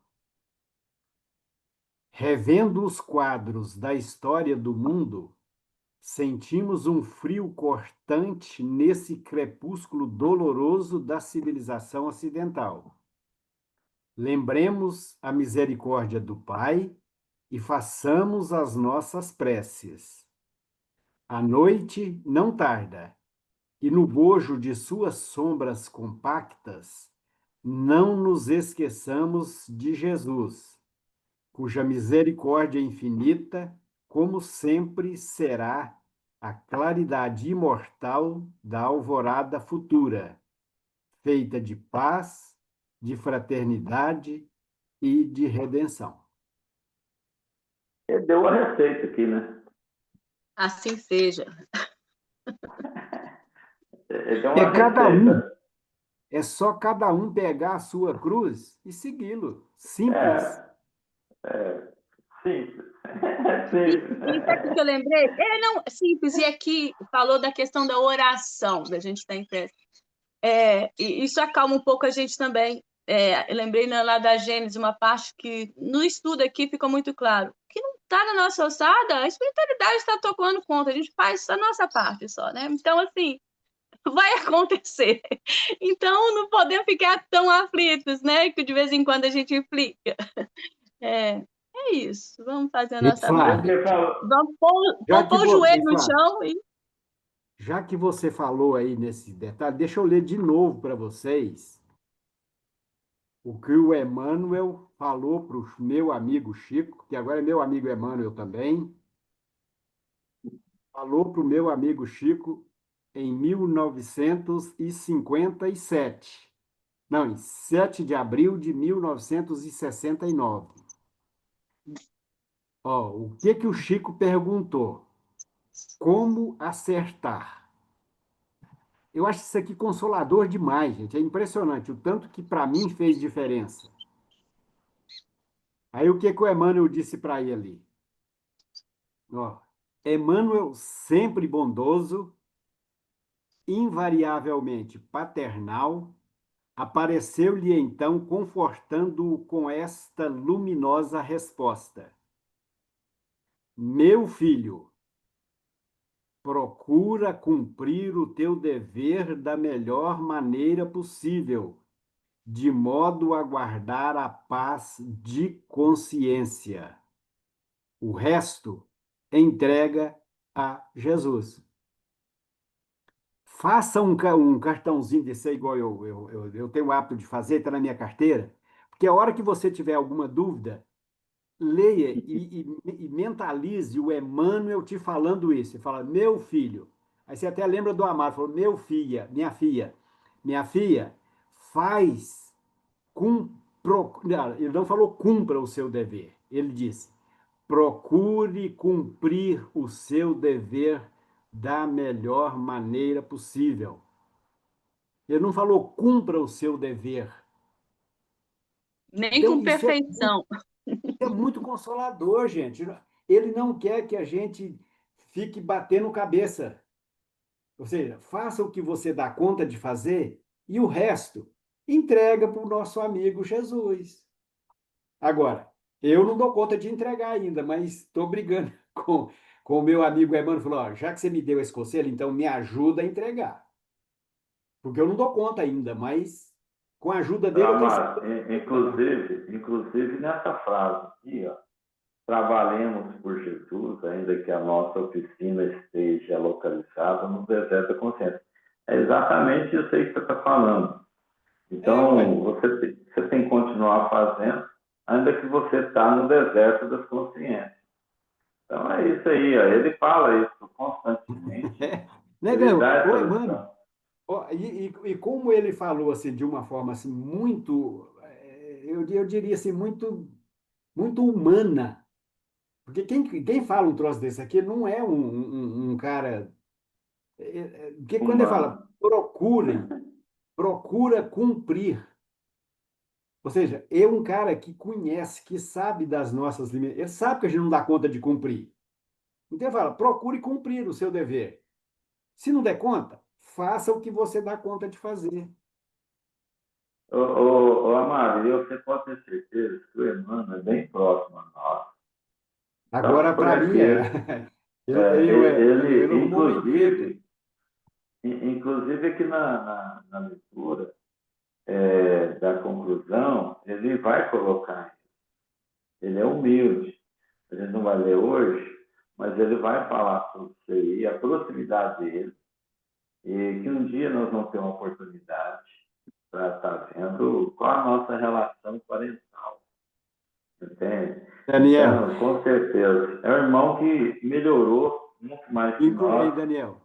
Revendo os quadros da história do mundo, sentimos um frio cortante nesse crepúsculo doloroso da civilização ocidental. Lembremos a misericórdia do Pai e façamos as nossas preces. A noite não tarda, e no bojo de suas sombras compactas, não nos esqueçamos de Jesus, cuja misericórdia infinita, como sempre, será a claridade imortal da alvorada futura, feita de paz, de fraternidade e de redenção. Ele deu a receita aqui, né? Assim seja. Ele deu É uma cada um, receita. é só cada um pegar a sua cruz e segui-lo. Simples. Simples. E sabe o que eu lembrei? Não, simples. E aqui falou da questão da oração, da gente estar em fé. E isso acalma um pouco a gente também. Eu lembrei lá da Gênesis, uma parte que no estudo aqui ficou muito claro. Que não está na nossa alçada, a espiritualidade está tocando conta, a gente faz a nossa parte só, né? Então, assim, vai acontecer. Então, não podemos ficar tão aflitos, né? Que de vez em quando a gente implica. É isso. Vamos fazer a E, nossa parte. Flávia, Vamos já que pôr o joelho no Flávia, chão e. já que você falou aí nesse detalhe, deixa eu ler de novo para vocês o que o Emmanuel falou para o meu amigo Chico, que agora é meu amigo Emmanuel também, falou para o meu amigo Chico em 1957. Não, em 7 de abril de 1969. Ó, o que que o Chico perguntou? Como acertar? Eu acho isso aqui consolador demais, gente. É impressionante o tanto que para mim fez diferença. Aí o que que o Emmanuel disse para ele? Ó, Emmanuel, sempre bondoso, invariavelmente paternal, apareceu-lhe então confortando-o com esta luminosa resposta: Meu filho, procura cumprir o teu dever da melhor maneira possível, de modo a guardar a paz de consciência. O resto entrega a Jesus. Faça um cartãozinho desse aí, igual eu tenho o hábito de fazer, está na minha carteira, porque a hora que você tiver alguma dúvida, leia e mentalize o Emmanuel te falando isso. Você fala, meu filho. Aí você até lembra do Amaro, falou, minha filha, faz, não, ele não falou cumpra o seu dever. Ele disse, procure cumprir o seu dever da melhor maneira possível. Ele não falou cumpra o seu dever. Nem Então, com perfeição. é muito consolador, gente. Ele não quer que a gente fique batendo cabeça. Ou seja, faça o que você dá conta de fazer e o resto entrega para o nosso amigo Jesus. Agora, eu não dou conta de entregar ainda, mas estou brigando com o meu amigo Emmanuel. Falou, ó, já que você me deu esse conselho, então me ajuda a entregar. Porque eu não dou conta ainda, mas com a ajuda dele eu tenho Amado, certeza. inclusive nessa frase aqui, ó, trabalhemos por Jesus, ainda que a nossa oficina esteja localizada no deserto da consciência. É exatamente isso aí que você está falando. Ué. Então, você tem que continuar fazendo, ainda que você está no deserto das consciências. Então, é isso aí. Ó. Ele fala isso constantemente. Ele Negão, dá essa oi, mano. lição. Ó, e como ele falou assim de uma forma assim muito, eu diria assim muito humana, porque quem fala um troço desse aqui não é um cara, porque quando ele fala Humano. procura cumprir, ou seja, é um cara que conhece, que sabe das nossas limites, ele sabe que a gente não dá conta de cumprir. Então ele fala, procure cumprir o seu dever. Se não der conta, faça o que você dá conta de fazer. Amado, e você pode ter certeza que o Emmanuel é bem próximo a nós. Agora, Tanto para é mim, que ele ele, arrumou uma encrenca. inclusive aqui na leitura da conclusão, ele vai colocar, ele é humilde. A gente não vai ler hoje, mas ele vai falar sobre isso aí, a proximidade dele, e que um dia nós vamos ter uma oportunidade para estar vendo qual a nossa relação parental, entende? Daniel, Então, com certeza, é um irmão que melhorou muito mais que Ei, nós. Daniel,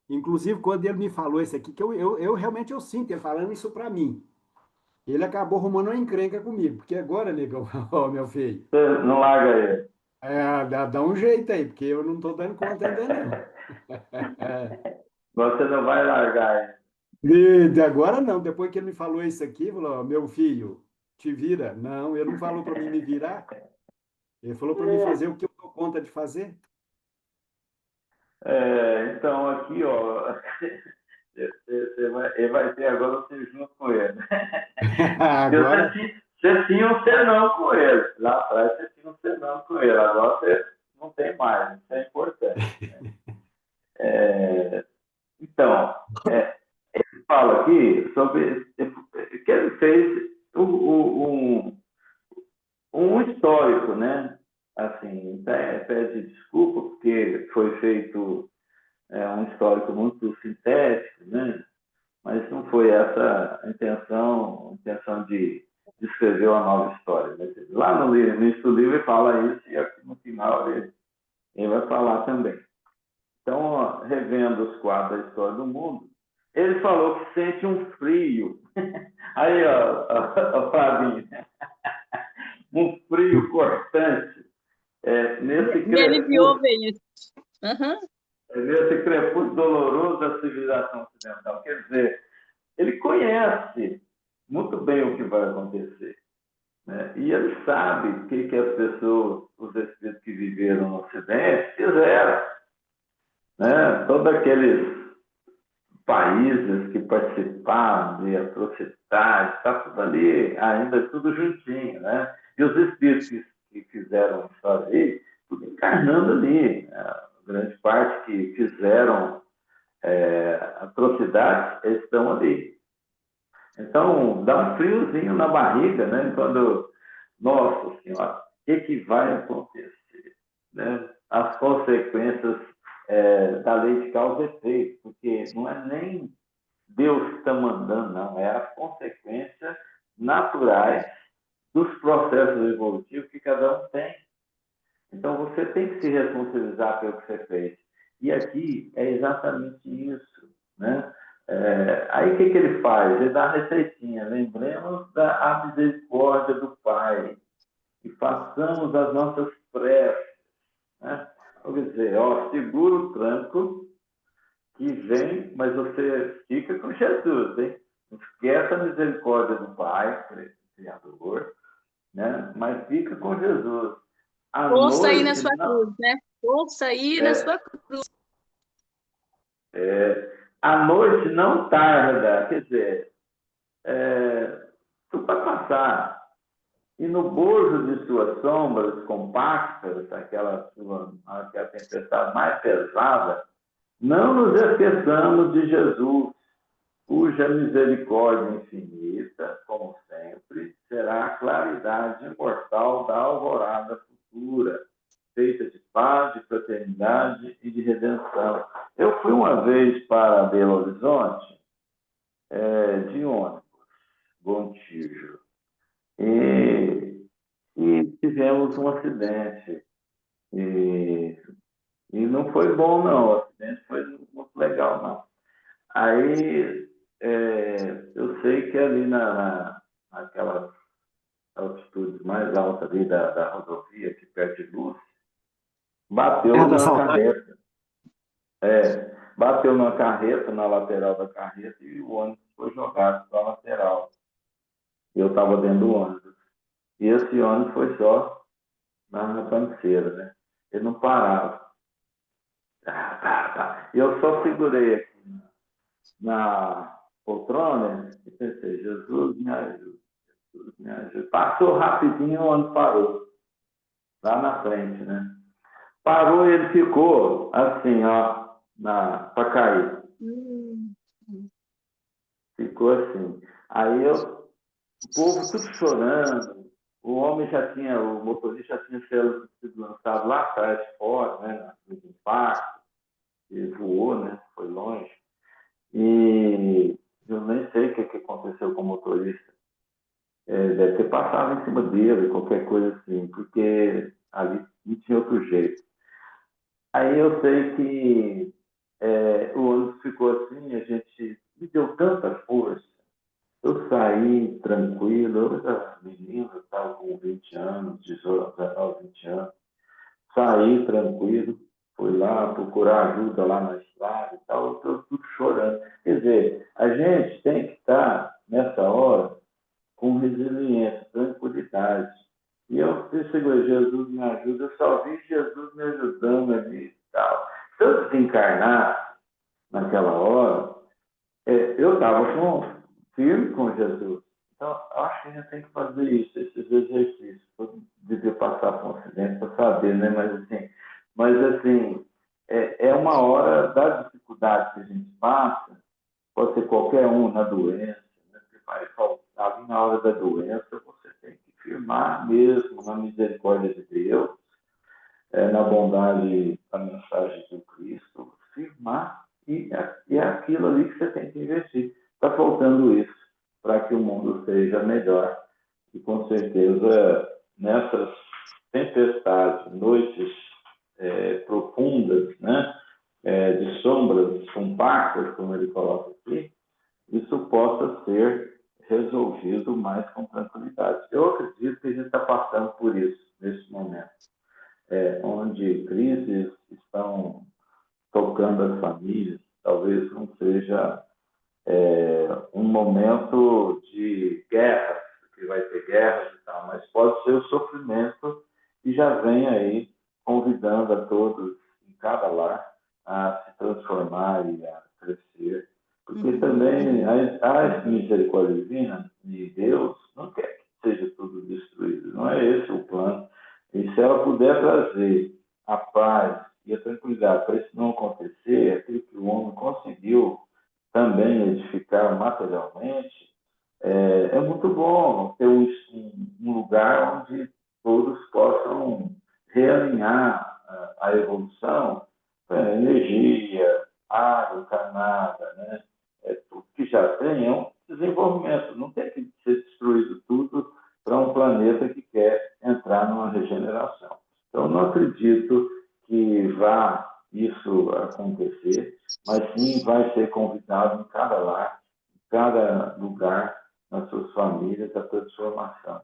inclusive quando ele me falou isso aqui, que eu realmente eu sinto ele falando isso para mim. Ele acabou arrumando uma encrenca comigo, porque agora, negão, ó, meu filho, Você não larga ele. dá um jeito aí, porque eu não estou dando conta ainda não. Você não vai largar ele. E de agora não, depois que ele me falou isso aqui, falou, ó, meu filho, te vira. Não, ele não falou para mim me virar, ele falou para mim fazer o que eu dou conta de fazer. Então, aqui, ó, ele vai ter agora você junto com ele. Porque Agora, você tinha um senão com ele. Lá atrás você tinha um senão com ele. Agora você não tem mais. Isso é importante. Então, fala aqui sobre que ele fez um histórico, né? Assim, até pede desculpa porque foi feito um histórico muito sintético, né? Mas não foi essa a intenção de escrever uma nova história. Né? Lá no início do livro ele fala isso, e aqui no final ele vai falar também. Então, ó, revendo os quadros da história do mundo, ele falou que sente um frio. Aí, ó, Flavinho, um frio cortante Me aliviou ver isso. Uhum. nesse crepúsculo doloroso da civilização ocidental. Quer dizer, ele conhece muito bem o que vai acontecer. Né? E ele sabe o que as pessoas, os espíritos que viveram no Ocidente, fizeram. Né? Todos aqueles países que participaram de atrocidades, está tudo ali, ainda tudo juntinho. Né? E os espíritos que fizeram a história aí, tudo encarnando ali. Né? Grande parte que fizeram atrocidades, eles estão ali. Então, dá um friozinho na barriga, né? Quando, nossa Senhora, o que vai acontecer? Né? As consequências da lei de causa e efeito, porque não é nem Deus que está mandando, não, é as consequências naturais dos processos evolutivos que cada um tem. Então, você tem que se responsabilizar pelo que você fez. E aqui é exatamente isso. Né? Aí, o que ele faz? Ele dá a receitinha. Lembremos da misericórdia do Pai. E façamos as nossas preces. Né? Quer dizer, ó, segura o tranco que vem, mas você fica com Jesus. Hein? Não esquece a misericórdia do Pai, Criador, né? Mas fica com Jesus. À Força aí na noite, sua cruz, né? Força aí na sua cruz. à noite não tarda, quer dizer, tu vai passar. E no bojo de suas sombras compactas, aquela tempestade mais pesada, não nos esqueçamos de Jesus, cuja misericórdia infinita, como sempre, será a claridade imortal da alvorada futura, feita de paz, de fraternidade e de redenção. Eu fui uma vez para Belo Horizonte, de ônibus, Gontijo, e tivemos um acidente. E não foi bom, não. O acidente foi muito legal, não. Aí, eu sei que ali naquelas altitudes mais altas ali da rodovia, aqui perto de Luz, bateu Terra da numa Saudade. carreta. Bateu numa carreta, na lateral da carreta, e o ônibus foi jogado para a lateral. Eu estava dentro do ônibus. E esse ônibus foi só na panceira, né? Ele não parava. E eu só segurei aqui na poltrona e pensei, Jesus me ajuda, Jesus me ajuda. Passou rapidinho, o ônibus parou, lá na frente, né? Parou e ele ficou assim, ó, para cair. Ficou assim. Aí o povo tudo chorando, o motorista já tinha sido lançado lá atrás, fora, né, no impacto, e voou, né, foi longe. E eu nem sei o que aconteceu com o motorista. Deve ter passado em cima dele, qualquer coisa assim, porque ali não tinha outro jeito. Aí eu sei que o ônibus ficou assim, a gente me deu tanta força. Eu saí tranquilo, eu era menino, eu estava com 20 anos, 18, 19, 20 anos. Saí tranquilo, fui lá procurar ajuda lá na estrada e tal, eu estou tudo chorando. Quer dizer, a gente tem que estar, nessa hora, com resiliência, tranquilidade. E eu segurei, Jesus me ajuda, eu só vi Jesus me ajudando ali e tal. Se eu desencarnar naquela hora, eu estava firme com Jesus. Então, eu acho que a gente tem que fazer isso, esses exercícios. Eu devia passar por um acidente para saber, né? Mas assim, é uma hora da dificuldade que a gente passa, pode ser qualquer um na doença, né? Você vai faltar ali na hora da doença, você tem que firmar mesmo na misericórdia de Deus, na bondade da mensagem do Cristo, firmar, e é aquilo ali que você tem que investir. Está faltando isso para que o mundo seja melhor. E com certeza, nessas tempestades, noites profundas, né, de sombras compactas, como ele coloca aqui, isso possa ser resolvido mais com tranquilidade. Eu acredito que a gente está passando por isso nesse momento, onde crises estão tocando as famílias, talvez não seja um momento de guerra, que vai ter guerras e tal, mas pode ser o sofrimento que já vem aí convidando a todos em cada lar a se transformar e a crescer, porque também a misericórdia divina de Deus não quer que seja tudo destruído, não é esse o plano. E se ela puder trazer a paz e a tranquilidade para isso não acontecer, aquilo que o homem conseguiu também edificar materialmente, muito bom ter um lugar onde todos possam realinhar a evolução, energia, água encarnada, né? Tudo que já tem é um desenvolvimento, não tem que ser destruído tudo para um planeta que quer entrar numa regeneração. Então, não acredito que vá isso acontecer, mas sim vai ser convidado em cada lar, em cada lugar, nas suas famílias, a transformação.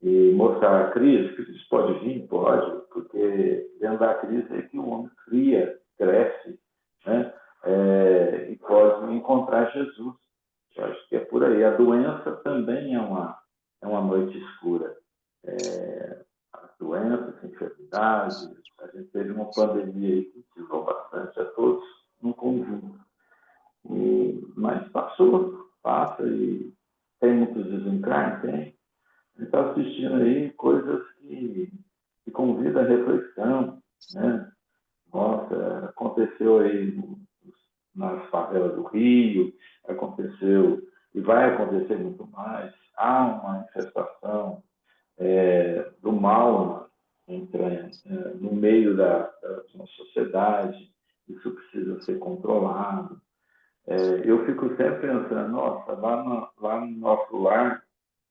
E mostrar a crise pode vir, pode, porque dentro da crise é que o homem cria, cresce, né? E pode encontrar Jesus. Eu acho que é por aí. A doença também é uma noite escura. As doenças, enfermidades, a gente teve uma pandemia aí que ensinou bastante a todos no conjunto. Mas passou, passa e tem muitos desencarnes, tem. A gente está assistindo aí coisas que convidam a reflexão, né? Nossa, aconteceu aí nas favelas do Rio, aconteceu e vai acontecer muito mais. Há uma manifestação do mal entra no meio da nossa sociedade, isso precisa ser controlado. Eu fico sempre pensando, nossa, lá no nosso lar,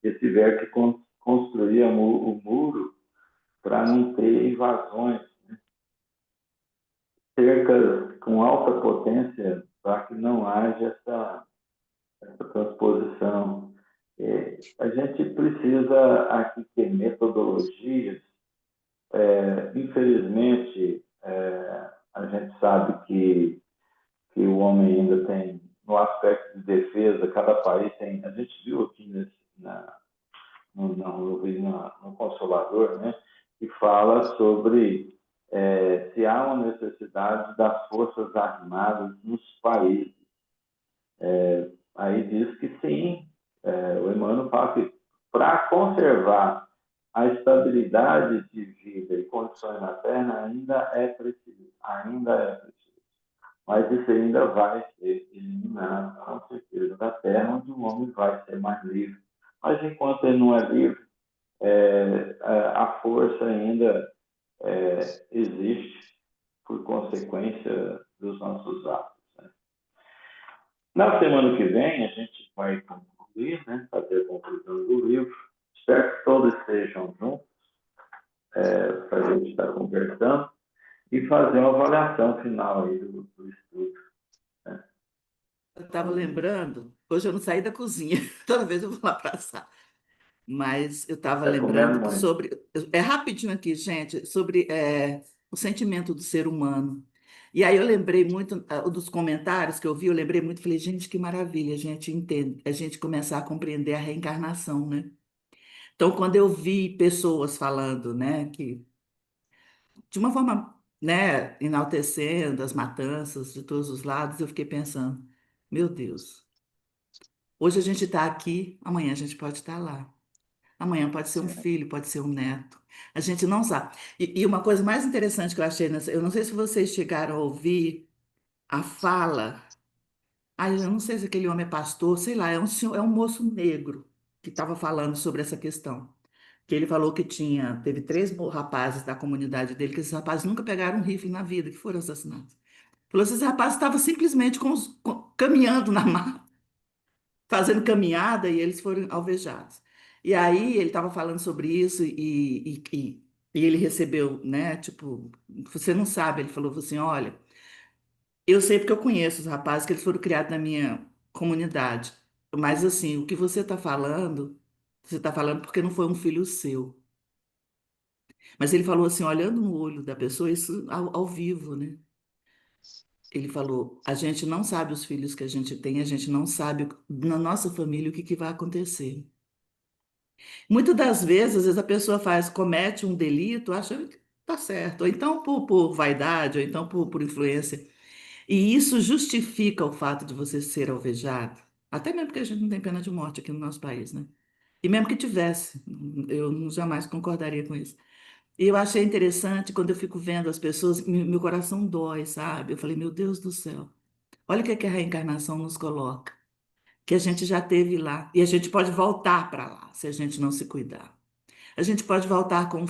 se tiver que construir o muro para não ter invasões, cercas com alta potência para que não haja essa transposição. A gente precisa aqui ter metodologias. Infelizmente, a gente sabe que o homem ainda tem, no aspecto de defesa, cada país tem. A gente viu aqui no Consolador, né, que fala sobre se há uma necessidade das forças armadas nos países. Aí diz que sim, o Emmanuel fala que para conservar a estabilidade de vida e condições na Terra ainda é preciso, ainda é preciso. Mas isso ainda vai ser eliminado, com certeza, da Terra, onde o homem vai ser mais livre. Mas enquanto ele não é livre, a força ainda existe por consequência dos nossos atos. Né? Na semana que vem, a gente vai concluir, né, fazer a conclusão do livro. Espero que todos estejam juntos para a gente estar conversando e fazer uma avaliação final aí do estudo. Né? Eu estava lembrando, hoje eu não saí da cozinha, toda vez eu vou lá para a sala. Mas eu estava Está comendo lembrando que muito. sobre. É rapidinho aqui, gente, sobre o sentimento do ser humano. E aí eu lembrei muito dos comentários que eu vi, eu lembrei muito, falei, gente, que maravilha, a gente entende, a gente começar a compreender a reencarnação, né? Então, quando eu vi pessoas falando, né, que de uma forma, né, enaltecendo as matanças de todos os lados, eu fiquei pensando, meu Deus, hoje a gente está aqui, amanhã a gente pode estar lá. Amanhã pode ser um filho, pode ser um neto. A gente não sabe. E uma coisa mais interessante que eu achei eu não sei se vocês chegaram a ouvir a fala. Eu não sei se aquele homem é pastor, sei lá, é um senhor, é um moço negro que estava falando sobre essa questão. Que ele falou que teve três rapazes da comunidade dele, que esses rapazes nunca pegaram um rifle na vida, que foram assassinados. Falou que esses rapazes estavam simplesmente caminhando na mata, fazendo caminhada e eles foram alvejados. E aí ele estava falando sobre isso e ele recebeu, né? Tipo, você não sabe, ele falou assim, olha, eu sei porque eu conheço os rapazes que eles foram criados na minha comunidade, mas assim, o que você está falando porque não foi um filho seu. Mas ele falou assim, olhando no olho da pessoa, isso ao vivo, né? Ele falou, a gente não sabe os filhos que a gente não sabe na nossa família o que que vai acontecer. Muitas das vezes, às vezes a pessoa comete um delito achando que tá certo, ou então por vaidade, ou então por influência. E isso justifica o fato de você ser alvejado. Até mesmo porque a gente não tem pena de morte aqui no nosso país, né? E mesmo que tivesse, eu jamais concordaria com isso. E eu achei interessante quando eu fico vendo as pessoas, meu coração dói, sabe? Eu falei, meu Deus do céu, olha o que é que a reencarnação nos coloca, que a gente já teve lá, e a gente pode voltar para lá, se a gente não se cuidar. A gente pode voltar por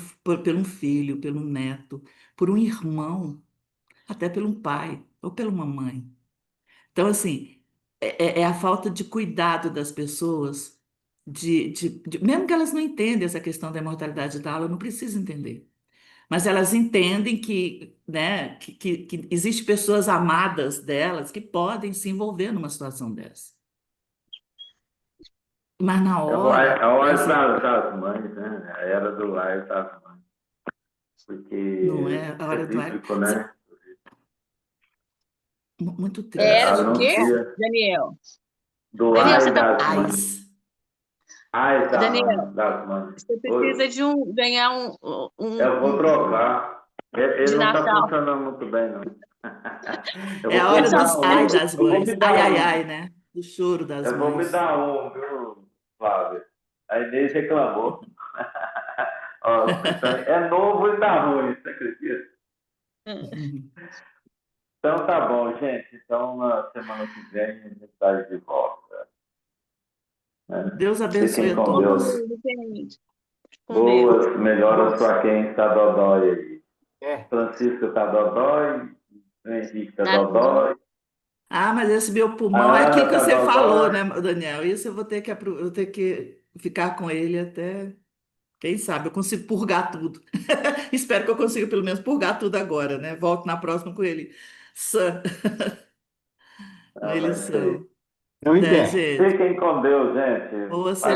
um filho, pelo neto, por um irmão, até pelo um pai ou pela uma mãe. Então, assim, é a falta de cuidado das pessoas, mesmo que elas não entendam essa questão da imortalidade da alma, não precisam entender. Mas elas entendem que, né, que existem pessoas amadas delas que podem se envolver numa situação dessa. Mas na É hora, a hora assim, das mães, né? A era do lar das mães. não Porque é a é hora do ar. bíblico, né? Muito Era triste do quê, isso. Anuncia Daniel? do Daniel, ar você tá, das mães. Ais. Ai, Daniel, das mães. você precisa Oi, de ganhar eu vou trocar. Ele de não está Natal. funcionando muito bem, não. Eu É vou a hora comprar dos ai um. das Eu vou mães. me Ai, dar ai, um. ai, né? Do choro das Eu vou me mães. dar um, viu, Flávio? A Inês reclamou. Ó, então, é novo e tá ruim, você acredita? Hum. Então tá bom, gente. Então na semana que vem a gente está de volta. Né? Deus abençoe Fiquem a com Todo Deus. todos. mundo, gente. Com Deus. Boas, melhoras para quem está dodói aí. É, Francisco está dodói, o Henrique está Nada. dodói, Ah, mas esse meu a pulmão é Ana aquilo que está você falou, dodói. né, Daniel? Isso eu vou ter eu vou ter que ficar com ele até, quem sabe, eu consigo purgar tudo. Espero que eu consiga pelo menos purgar tudo agora, né? Volto na próxima com ele sã, com Ah, ele mas isso aí. são. então, em Né, pé. gente? Fiquem com Deus, gente. Boa semana.